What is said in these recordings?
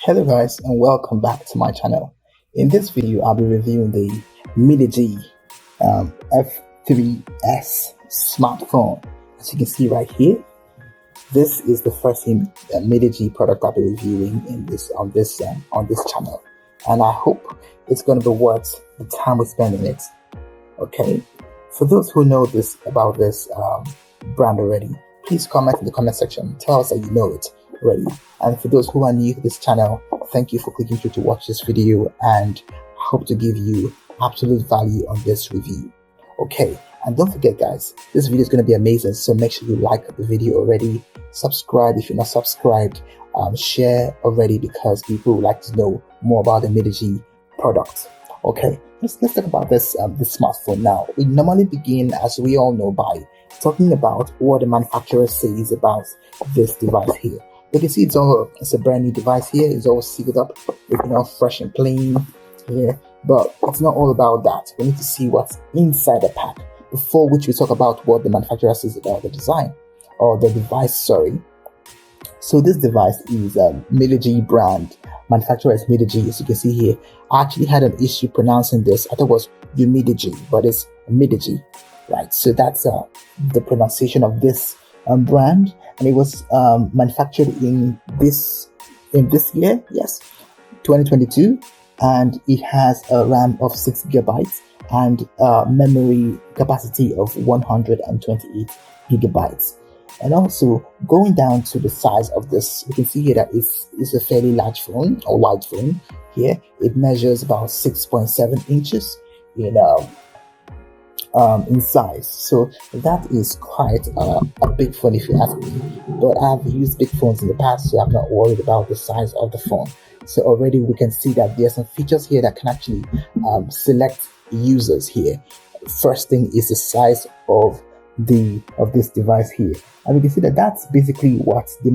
Hello guys and welcome back to my channel. In this video I'll be reviewing the Umidigi F3S smartphone. As you can see right here, this is the first Umidigi product I'll be reviewing on this channel, and I hope it's going to be worth the time we spend in it. Okay, for those who know about this brand already, please comment in the comment section. Tell us that you know it already. And for those who are new to this channel, thank you for clicking through to watch this video, and I hope to give you absolute value on this review. Okay, and don't forget guys, this video is going to be amazing, so make sure you like the video already, subscribe if you're not subscribed, share already because people would like to know more about the Umidigi product. Okay, let's talk about this smartphone now. We normally begin, as we all know, by talking about what the manufacturer says about this device here. You can see it's a brand new device here. It's all sealed up, looking all fresh and clean here. But it's not all about that. We need to see what's inside the pack before which we talk about what the manufacturer says about the design or the device. Sorry. So this device is a Umidigi brand. Manufacturer is Umidigi. As you can see here, I actually had an issue pronouncing this. I thought it was Umidigi, but it's Umidigi, right? So that's the pronunciation of this brand, and it was manufactured in this year, yes, 2022, and it has a RAM of 6 gigabytes and memory capacity of 128 gigabytes. And also going down to the size of this, you can see here that it's a fairly large phone or wide phone. Here it measures about 6.7 inches in size, so that is quite a big phone if you ask me. But I've used big phones in the past, so I'm not worried about the size of the phone. So already we can see that there's some features here that can actually select users here. First thing is the size of this device here, and we can see that that's basically what the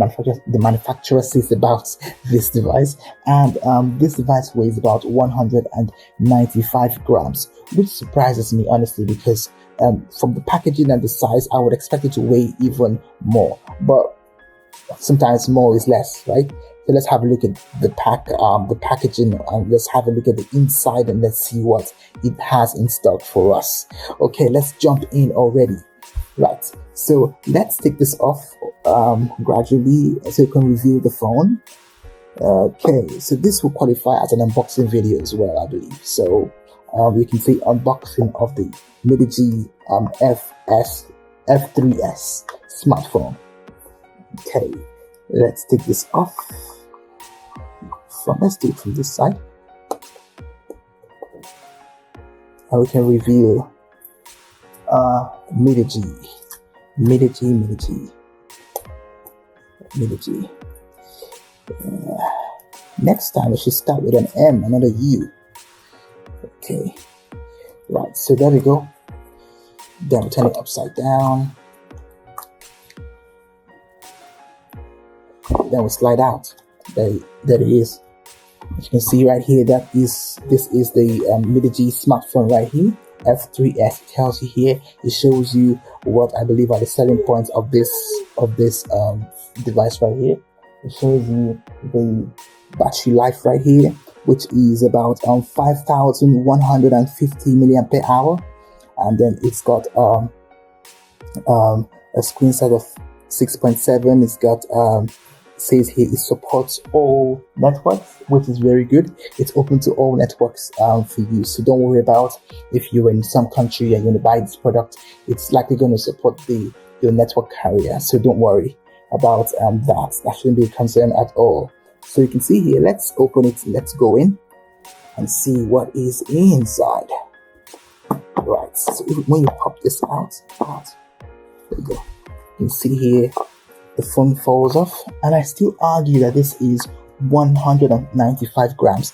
manufacturer says about this device. And this device weighs about 195 grams, which surprises me honestly, because from the packaging and the size I would expect it to weigh even more, but sometimes more is less, right? So let's have a look at the packaging, and let's have a look at the inside, and let's see what it has in stock for us. Okay, let's jump in already. Right, so let's take this off gradually so you can review the phone. Okay, so this will qualify as an unboxing video as well, I believe. So you can see unboxing of the Umidigi F3S smartphone. Okay, let's take this off. Let's do it from this side, and we can reveal Umidigi. Next time we should start with an M and not a U. Okay, right, so there we go. Then we turn it upside down. Then we slide out. There it is. As you can see right here, this is the Umidigi smartphone right here. F3S. It tells you here, it shows you what I believe are the selling points of this device right here. It shows you the battery life right here, which is about 5,150 milliampere hour, and then it's got a screen size of 6.7. It's got says here it supports all networks, which is very good. It's open to all networks for you, so don't worry about if you're in some country and you want to buy this product, it's likely going to support your network carrier, so don't worry about that shouldn't be a concern at all. So you can see here, let's open it, let's go in and see what is inside. Right, so when you pop this out, there you go. You can see here the phone falls off, and I still argue that this is 195 grams.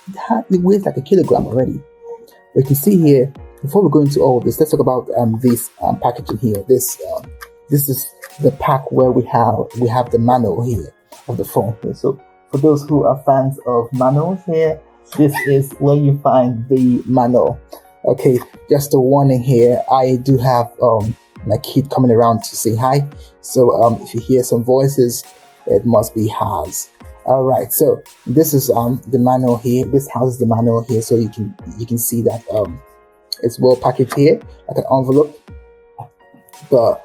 It weighs like a kilogram already. But you can see here, before we go into all of this, let's talk about this packaging here. This is the pack where we have the manual here of the phone. So for those who are fans of manuals here, this is where you find the manual. Okay, just a warning here, I do have my kid coming around to say hi, so if you hear some voices, it must be hers. All right, so this is the manual here. This houses the manual here, so you can see that it's well packaged here, like an envelope. But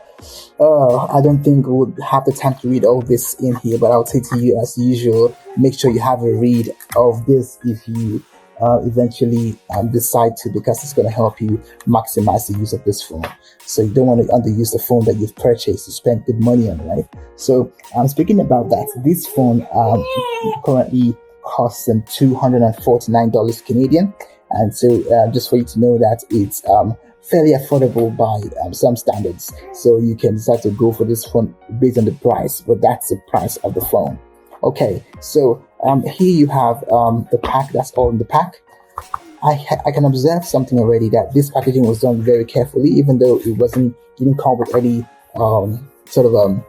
I don't think we'll have the time to read all this in here. But I'll say to you, as usual, make sure you have a read of this if you eventually decide to, because it's going to help you maximize the use of this phone. So you don't want to underuse the phone that you've purchased to spend good money on, right? So speaking about that, this phone currently costs them $249 Canadian. And so just for you to know that it's fairly affordable by some standards. So you can decide to go for this phone based on the price, but that's the price of the phone. Okay, so here you have the pack. That's all in the pack. I can observe something already, that this packaging was done very carefully, even though didn't come with any sort of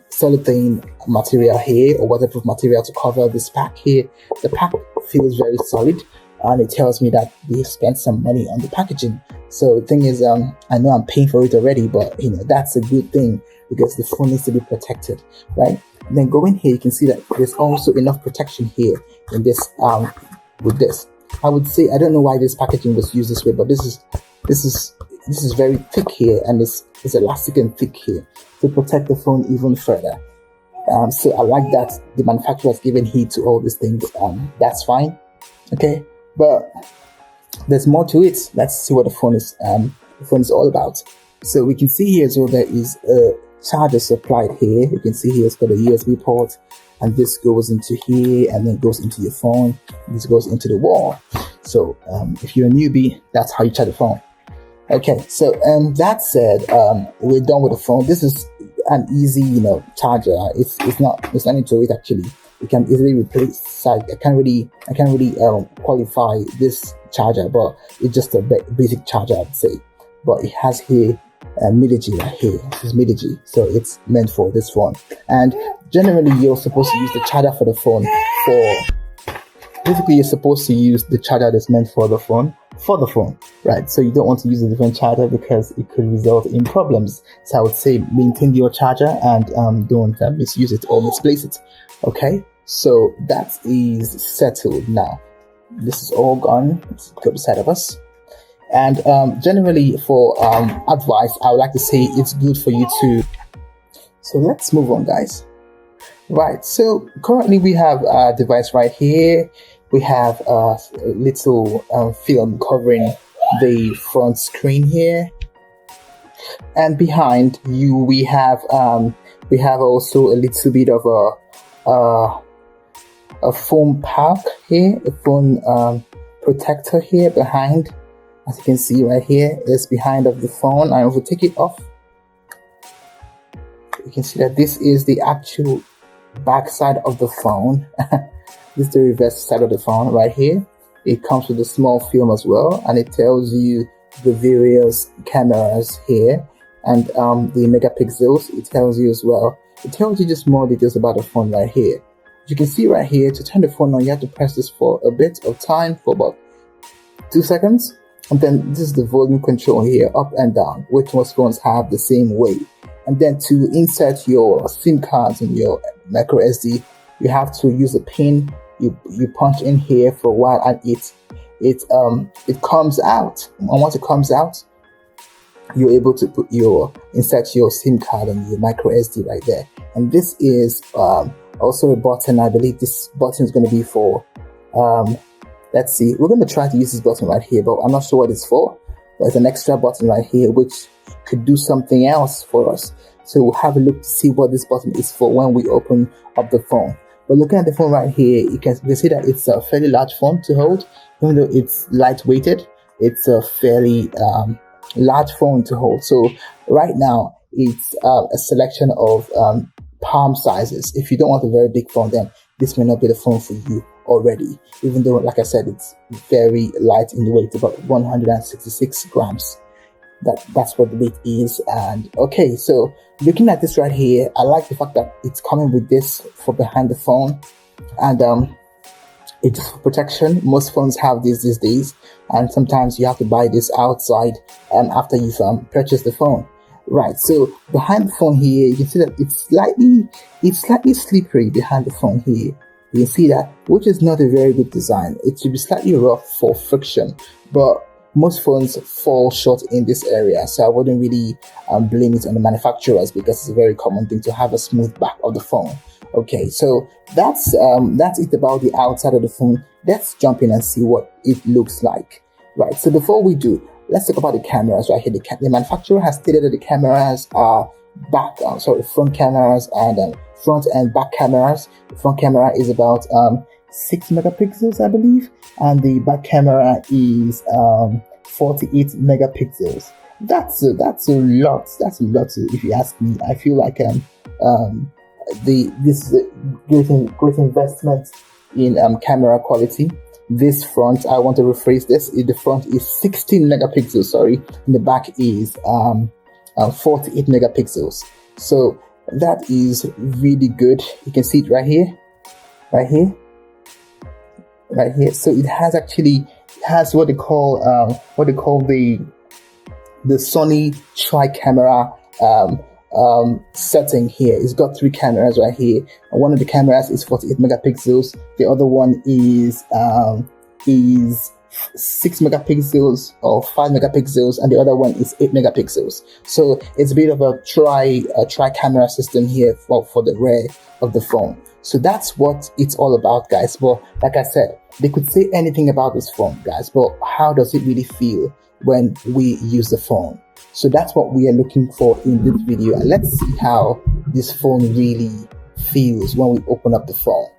cellophane material here or waterproof material to cover this pack here. The pack feels very solid, and it tells me that they spent some money on the packaging. So the thing is, I know I'm paying for it already, but that's a good thing, because the phone needs to be protected, right? And then going here, you can see that there's also enough protection here in this with this. I would say, I don't know why this packaging was used this way, but this is very thick here, and it's elastic and thick here to protect the phone even further. So I like that the manufacturer has given heed to all these things. That's fine, okay. But there's more to it. Let's see what the phone is all about. So we can see here as well, there is a charger supplied here. You can see here it's got a USB port, and this goes into here, and then goes into your phone. This goes into the wall. So if you're a newbie, that's how you charge the phone. Okay, so that said, we're done with the phone. This is an easy, charger. It's not into it actually. You can easily replace. I can't really qualify this charger, but it's just a basic charger, I'd say. But it has here Umidigi right here. This is Umidigi, so it's meant for this phone. And generally, you're supposed to use the charger for the phone Basically, you're supposed to use the charger that's meant for the phone, right? So you don't want to use a different charger, because it could result in problems. So I would say maintain your charger and don't misuse it or misplace it. Okay, so that is settled now. This is all gone. Let's go beside of us. And generally, for advice, I would like to say it's good for you to. So let's move on, guys. Right, so currently we have a device right here. We have a little film covering the front screen here, and behind you we have also a little bit of a phone pack here, a phone protector here behind. As you can see right here, is behind of the phone. I will take it off. You can see that this is the actual back side of the phone. This is the reverse side of the phone right here. It comes with a small film as well, and it tells you the various cameras here and the megapixels. It tells you as well. It tells you just more details about the phone right here. As you can see right here, to turn the phone on, you have to press this for a bit of time, for about 2 seconds. And then this is the volume control here, up and down, which most phones have the same way. And then to insert your SIM cards and your micro SD, you have to use a pin. You punch in here for a while, and it comes out. And once it comes out, you're able to insert your SIM card and your micro SD right there. And this is also a button. I believe this button is going to be for let's see, we're going to try to use this button right here, but I'm not sure what it's for. But it's an extra button right here which could do something else for us. So we'll have a look to see what this button is for when we open up the phone. But looking at the phone right here, you can see that it's a fairly large phone to hold. Even though it's lightweighted, it's a fairly large phone to hold. So right now, it's a selection of palm sizes. If you don't want a very big phone, then this may not be the phone for you already. Even though, like I said, it's very light in weight, about 166 grams. That's what the weight is. And okay, so looking at this right here, I like the fact that it's coming with this for behind the phone, and it's for protection. Most phones have this these days, and sometimes you have to buy this outside after you've purchased the phone. Right, so behind the phone here, you can see that it's slightly slippery behind the phone here. You can see that, which is not a very good design. It should be slightly rough for friction, but most phones fall short in this area, so I wouldn't really blame it on the manufacturers, because it's a very common thing to have a smooth back of the phone. Okay, so that's it about the outside of the phone. Let's jump in and see what it looks like. Right, so before we do, let's talk about the cameras right here. The manufacturer has stated that the cameras are front cameras and front and back cameras. The front camera is about 6 megapixels, I believe, and the back camera is 48 megapixels. That's a lot. That's a lot, if you ask me. I feel like this is a great investment in camera quality. This front, I want to rephrase this. The front is 16 megapixels, sorry, and the back is 48 megapixels. So that is really good. You can see it right here. So it has what they call the Sony tri-camera setting here. It's got 3 cameras right here, and one of the cameras is 48 megapixels. The other one is 6 megapixels or 5 megapixels, and the other one is 8 megapixels. So it's a bit of a tri camera system here for the rear of the phone. So that's what it's all about, guys. But like I said, they could say anything about this phone, guys, but how does it really feel when we use the phone? So that's what we are looking for in this video, and let's see how this phone really feels when we open up the phone.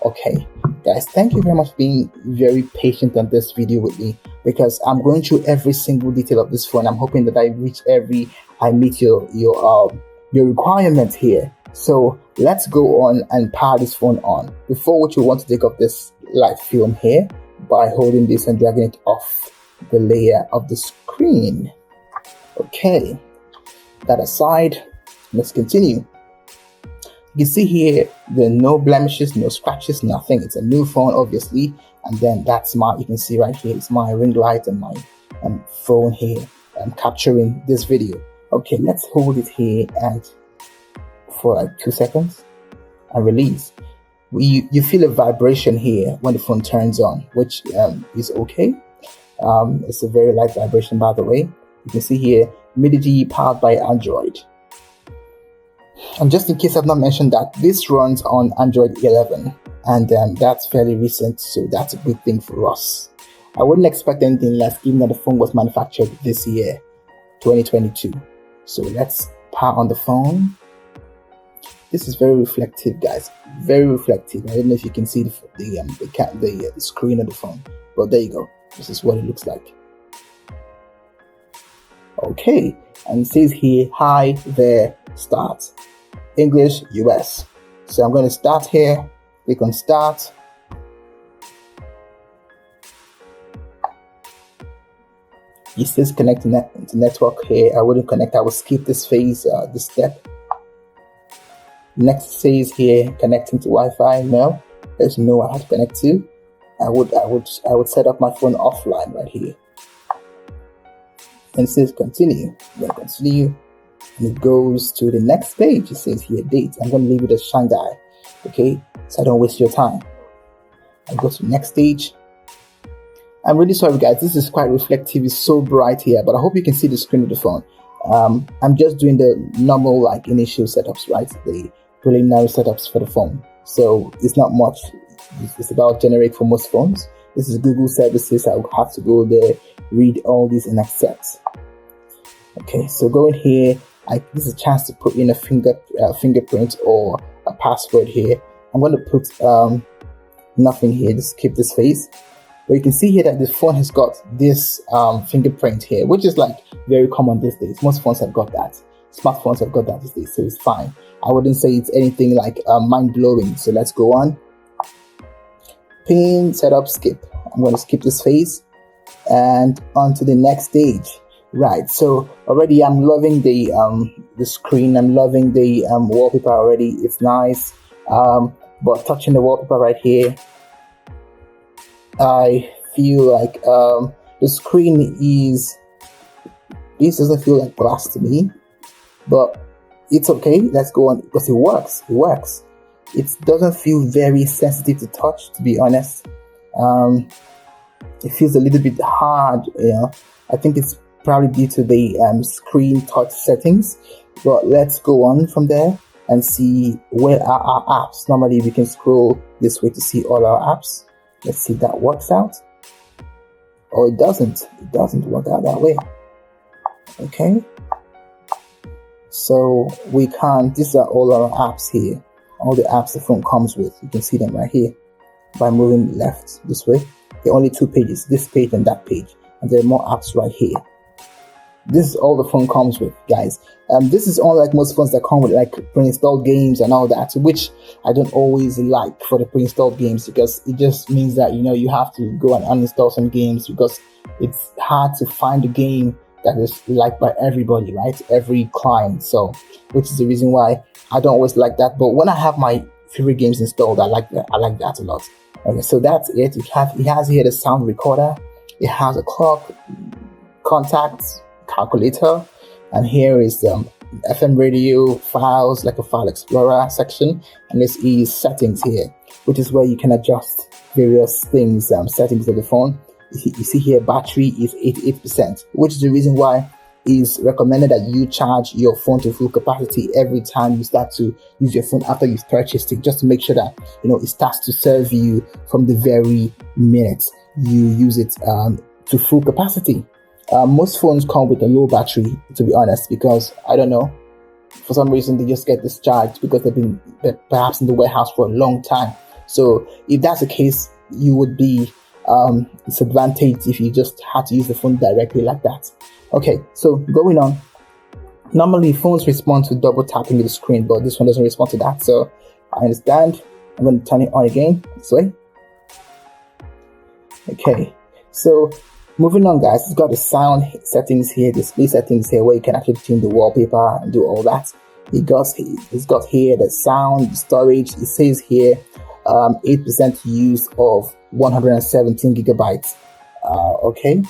Okay, guys, thank you very much for being very patient on this video with me, because I'm going through every single detail of this phone. I'm hoping that I meet your requirements here. So let's go on and power this phone on. Before which, we want to take off this light film here by holding this and dragging it off the layer of the screen. Okay, that aside, let's continue. You can see here there are no blemishes, no scratches, nothing. It's a new phone, obviously. And then you can see right here, it's my ring light and my phone here. I'm capturing this video. Okay, let's hold it here and for like 2 seconds and release. You feel a vibration here when the phone turns on, which is okay. It's a very light vibration, by the way. You can see here, Umidigi powered by Android. And just in case I've not mentioned that, this runs on Android 11, and that's fairly recent, so that's a good thing for us. I wouldn't expect anything less, given that the phone was manufactured this year, 2022. So let's power on the phone. This is very reflective, guys. Very reflective. I don't know if you can see the screen of the phone, but there you go. This is what it looks like. Okay, and it says here, hi there, start. English, US. So I'm going to start here, click on start. It says connecting to network here. I wouldn't connect, I will skip this phase, this step. Next says here, connecting to Wi-Fi. No, there's no I have to connect to. I would set up my phone offline right here. And it says continue. I'm going to continue, and it goes to the next page. It says here date. I'm going to leave it as Shanghai, okay, so I don't waste your time. I'll go to the next stage. I'm really sorry, guys. This is quite reflective. It's so bright here, but I hope you can see the screen of the phone. I'm just doing the normal like initial setups, right? The preliminary setups for the phone. So it's not much. It's about generate for most phones. This is Google services. I will have to go there, read all these and accept. Okay, so going here, this is a chance to put in a fingerprint or a password here. I'm going to put nothing here. Just keep this face. But you can see here that the phone has got this fingerprint here, which is like very common these days. Most phones have got that. Smartphones have got that these days, so it's fine. I wouldn't say it's anything like mind-blowing. So let's go on. Pin, setup, skip. I'm going to skip this phase and on to the next stage. Right, so already I'm loving the screen. I'm loving the wallpaper already. It's nice. But touching the wallpaper right here, I feel like the screen this doesn't feel like glass to me, but it's okay. Let's go on because it works. it doesn't feel very sensitive to touch, to be honest. It feels a little bit hard, you know. I think it's probably due to the screen touch settings. But let's go on from there and see where are our apps. Normally we can scroll this way to see all our apps. Let's see if that works out. Oh, it doesn't. It doesn't work out that way. Okay. So we can't. These are all our apps here. All the apps the phone comes with. You can see them right here by moving left this way. There are only 2 pages, this page and that page, and there are more apps right here. This is all the phone comes with, guys. This is unlike most phones that come with like pre-installed games and all that, which I don't always like for the pre-installed games, because it just means that, you know, you have to go and uninstall some games, because it's hard to find a game that is liked by everybody, right? Every client. So, which is the reason why I don't always like that. But when I have my favorite games installed, I like that. I like that a lot. Okay, so that's it. It has here the sound recorder. It has a clock, contacts, calculator, and here is the FM radio, files, like a file explorer section, and this is settings here, which is where you can adjust various things, settings of the phone. You see here battery is 88%, which is the reason why it's recommended that you charge your phone to full capacity every time you start to use your phone after you've purchased it, just to make sure that, you know, it starts to serve you from the very minute you use it to full capacity. Most phones come with a low battery, to be honest, because I don't know, for some reason they just get discharged because they're perhaps in the warehouse for a long time. So if that's the case, you would be disadvantaged if you just had to use the phone directly like that. Okay, so going on. Normally phones respond to double tapping the screen, but this one doesn't respond to that. So I understand. I'm going to turn it on again this way. Okay, so moving on, guys, it's got the sound settings here, display settings here, where you can actually change the wallpaper and do all that. It's got here the sound storage. It says here 8% use of 117 gigabytes. Okay,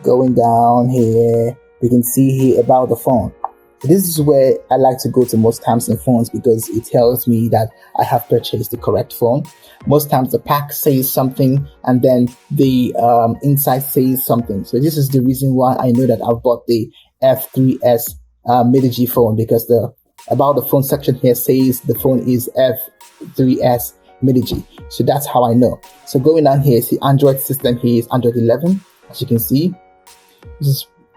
going down here, we can see here about the phone. This is where I like to go to most times in phones, because it tells me that I have purchased the correct phone. Most times the pack says something and then the inside says something. So this is the reason why I know that I've bought the F3S Umidigi phone, because the about the phone section here says the phone is F3S Umidigi. So that's how I know. So going down here, see Android system here is Android 11. As you can see,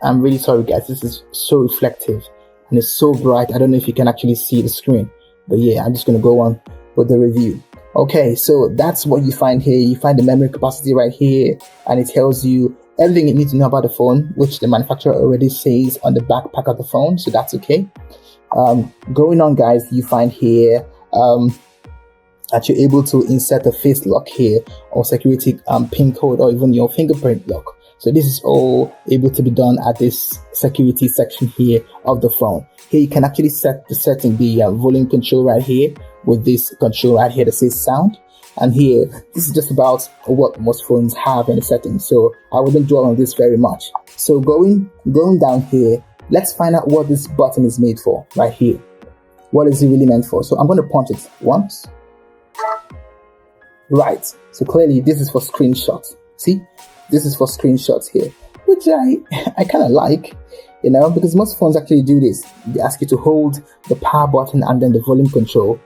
I'm really sorry, guys. This is so reflective and it's so bright. I don't know if you can actually see the screen, but yeah, I'm just going to go on with the review. Okay, so that's what you find here. You find the memory capacity right here, and it tells you everything you need to know about the phone, which the manufacturer already says on the backpack of the phone, so that's okay. Going on, guys, you find here that you're able to insert a face lock here, or security pin code, or even your fingerprint lock. So this is all able to be done at this security section here of the phone. Here you can actually set the setting, the volume control right here, with this control right here that says sound. And here, this is just about what most phones have in the settings, so I wouldn't dwell on this very much. So going down here, let's find out what this button is made for right here. What is it really meant for? So I'm going to punch it once. Right, so clearly this is for screenshots. See, this is for screenshots here, which I kind of like, you know, because most phones actually do this. They ask you to hold the power button and then the volume control.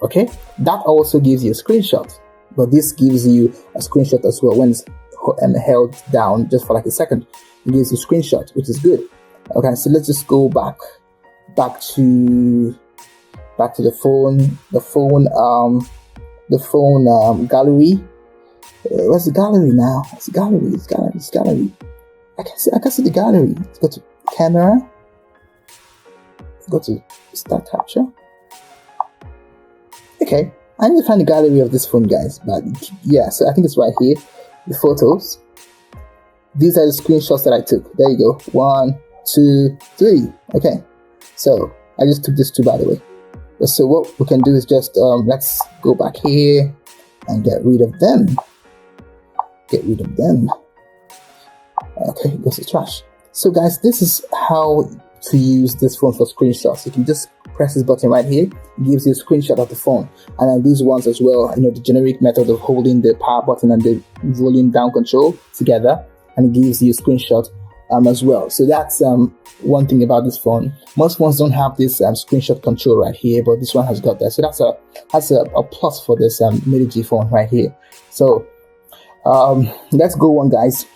Okay, that also gives you a screenshot, but this gives you a screenshot as well when it's held down just for like a second. It gives you a screenshot, which is good. Okay, so let's just go back to the phone gallery. Where's the gallery now? It's gallery. I can see the gallery. Let's go to camera. Let's go to start capture. Okay, I need to find the gallery of this phone, guys. But yeah, so I think it's right here. The photos. These are the screenshots that I took. There you go. 1, 2, 3. Okay, so I just took this two, by the way. So what we can do is just let's go back here and get rid of them. Okay, goes to trash. So guys, this is how to use this phone for screenshots. You can just press this button right here, it gives you a screenshot of the phone. And then these ones as well, the generic method of holding the power button and the volume down control together, and it gives you a screenshot as well. So that's one thing about this phone. Most phones don't have this screenshot control right here, but this one has got that. So that's a plus for this Umidigi phone right here. So let's go on, guys,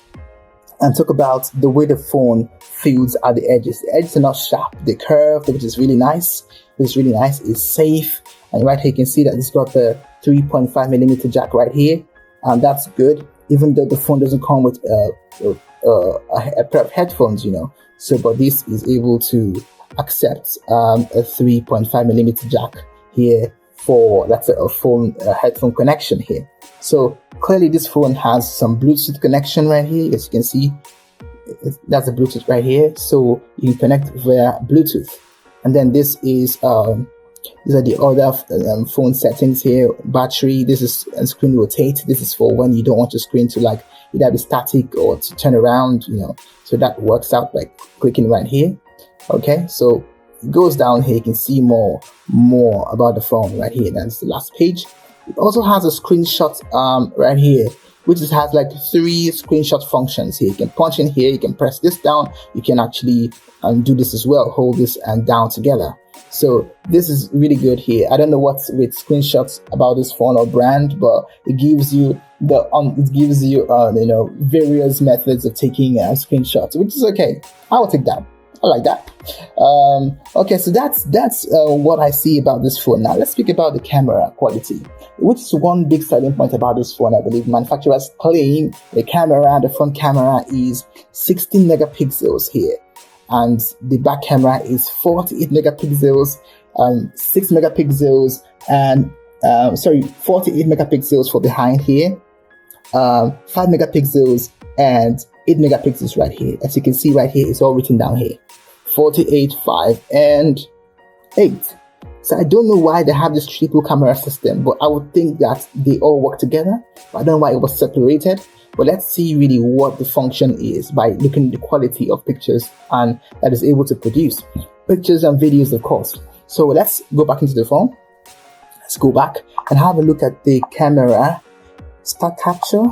and talk about the way the phone feels at the edges. The edges are not sharp, they're curved, which is really nice. It's safe, and right here you can see that it's got the 3.5mm jack right here, and that's good, even though the phone doesn't come with a pair of headphones, so but this is able to accept a 3.5mm jack here for that's a phone headphone connection here. So clearly this phone has some Bluetooth connection right here. As you can see, that's a Bluetooth right here, so you can connect via Bluetooth. And then this is these are the other phone settings here. Battery, this is screen rotate. This is for when you don't want your screen to like either be static or to turn around, so that works out by clicking right here. Okay, so it goes down here, you can see more about the phone right here. That's the last page. It also has a screenshot right here, which has like 3 screenshot functions here. You can punch in here, you can press this down, you can actually do this as well, hold this and down together. So this is really good here. I don't know what's with screenshots about this phone or brand, but it gives you various methods of taking screenshots, which is okay. I will take that. I like that. Okay, so that's what I see about this phone. Now let's speak about the camera quality, which is one big selling point about this phone. I believe manufacturers claim the front camera is 16 megapixels here, and the back camera is 48 megapixels, 6 megapixels, and 48 megapixels for behind here, 5 megapixels, and 8 megapixels right here. As you can see right here, it's all written down here. 48, 5, and 8. So I don't know why they have this triple camera system, but I would think that they all work together. I don't know why it was separated, but let's see really what the function is by looking at the quality of pictures and that is able to produce pictures and videos, of course. So let's go back into the phone. Let's go back and have a look at the camera start capture.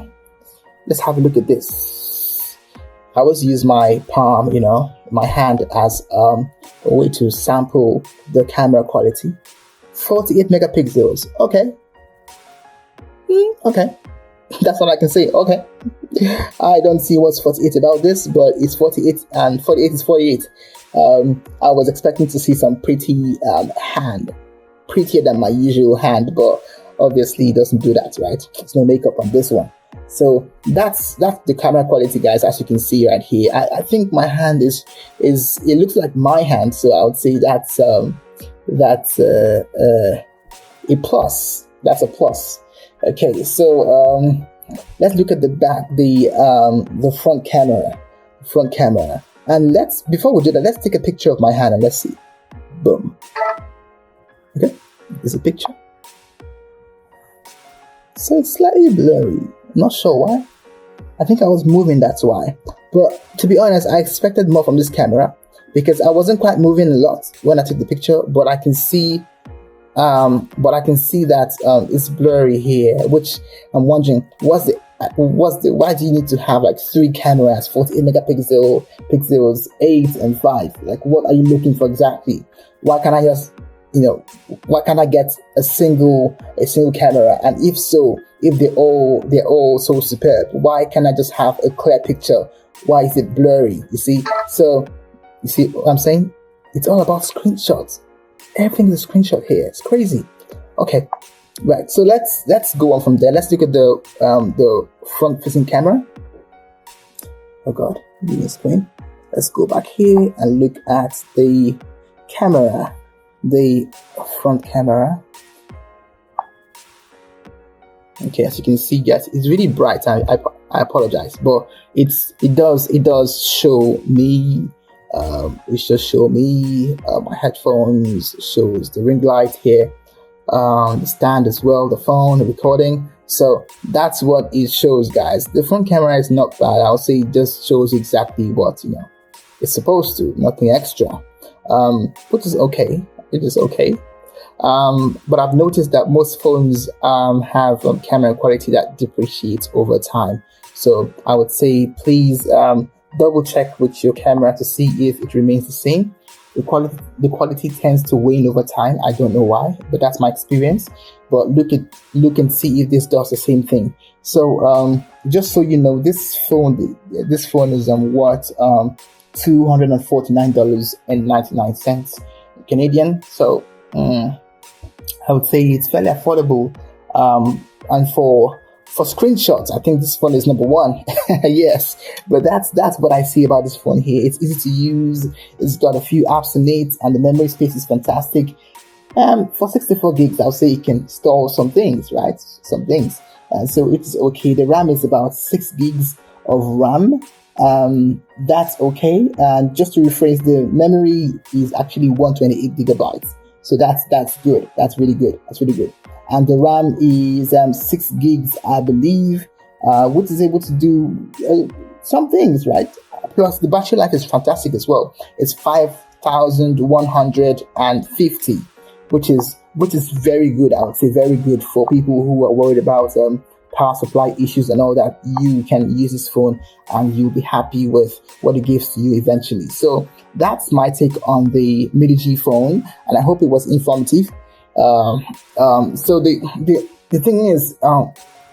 Let's have a look at this. I always use my palm, my hand as a way to sample the camera quality. 48 megapixels. Okay. Okay. That's all I can say. Okay. I don't see what's 48 about this, but it's 48 and 48 is 48. I was expecting to see some pretty hand. Prettier than my usual hand, but obviously it doesn't do that, right? There's no makeup on this one. So that's the camera quality, guys. As you can see right here, I think my hand is it looks like my hand, so I would say that's a plus. That's a plus. Okay, so let's look at the back, the front camera, and before we do that, let's take a picture of my hand and let's see. Boom. Okay, there's a picture. So it's slightly blurry. Not sure why. I think I was moving, that's why. But to be honest, I expected more from this camera because I wasn't quite moving a lot when I took the picture, but I can see that it's blurry here, which I'm wondering why do you need to have like 3 cameras, 48 megapixels, 8 and 5? Like, what are you looking for exactly? Why can't I just why can't I get a single camera? And if so, if they're all so superb, why can't I just have a clear picture? Why is it blurry? You see what I'm saying? It's all about screenshots. Everything is a screenshot here. It's crazy. Okay, right. So let's go on from there. Let's look at the front facing camera. Oh God, give me a screen. Let's go back here and look at the camera. The front camera. Okay, as you can see, guys, it's really bright. I apologize, but it does show me. It just show me my headphones. Shows the ring light here, the stand as well, the phone, the recording. So that's what it shows, guys. The front camera is not bad. I'll say it just shows exactly what it's supposed to. Nothing extra, which is okay. It is okay. But I've noticed that most phones have camera quality that depreciates over time. So I would say please double check with your camera to see if it remains the same. The quality tends to wane over time. I don't know why, but that's my experience. But look and see if this does the same thing. So just so you know, this phone is worth $249.99 Canadian. So I would say it's fairly affordable. And for screenshots, I think this phone is number one. Yes, but that's what I see about this phone here. It's easy to use. It's got a few apps in it, and the memory space is fantastic. For 64 gigs, I'll say you can store some things, right? Some things. So it's okay. The RAM is about 6 gigs of RAM. That's okay. And just to rephrase, the memory is actually 128 gigabytes. So that's good. That's really good. And the RAM is 6 gigs, I believe, which is able to do some things, right? Plus, the battery life is fantastic as well. It's 5,150, which is very good. I would say very good for people who are worried about power supply issues and all that. You can use this phone and you'll be happy with what it gives to you eventually. So that's my take on the Umidigi phone, and I hope it was informative. So the thing is,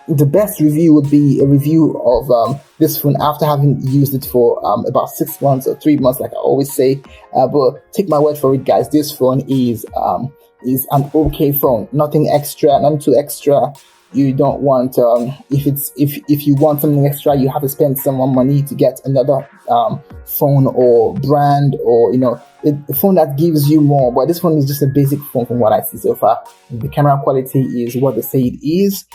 the best review would be a review of this phone after having used it for about 6 months or 3 months, like I always say. But take my word for it, guys. This phone is an okay phone. Nothing extra, nothing too extra. You don't want if you want something extra, you have to spend some more money to get another phone or brand, or a phone that gives you more. But this phone is just a basic phone from what I see so far. The camera quality is what they say it is.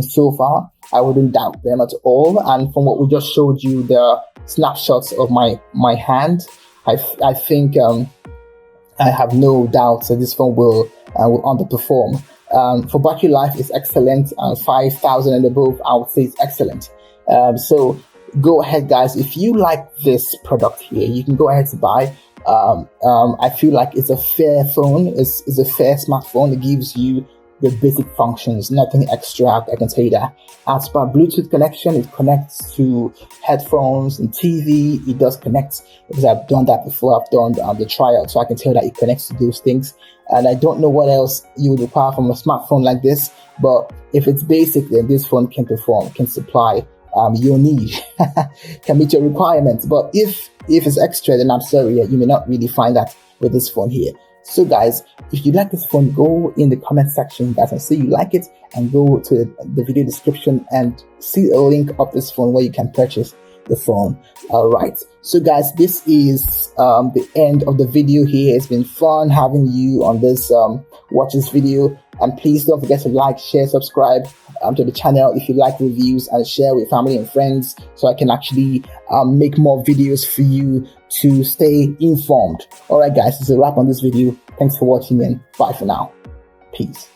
So far, I wouldn't doubt them at all. And from what we just showed you, the snapshots of my hand, I think I have no doubt that this phone will underperform. For battery life, it's excellent. 5,000 and above, I would say it's excellent. So go ahead, guys. If you like this product here, you can go ahead to buy. I feel like it's a fair phone. It's a fair smartphone. It gives you the basic functions, nothing extra. I can tell you that. As per Bluetooth connection, it connects to headphones and TV. It does connect, because I've done that before. I've done the trial, so I can tell that it connects to those things. And I don't know what else you would require from a smartphone like this, but if it's basic, then this phone can perform, can supply your need, can meet your requirements. But if it's extra, then I'm sorry, you may not really find that with this phone here. So guys, if you like this phone, go in the comment section, guys, and say you like it, and go to the video description and see a link of this phone where you can purchase the phone. All right, so guys, this is the end of the video here. It's been fun having you on this watch this video, and please don't forget to like, share, subscribe to the channel if you like reviews, and share with family and friends, so I can actually make more videos for you to stay informed. All right guys, this is a wrap on this video. Thanks for watching, and bye for now. Peace.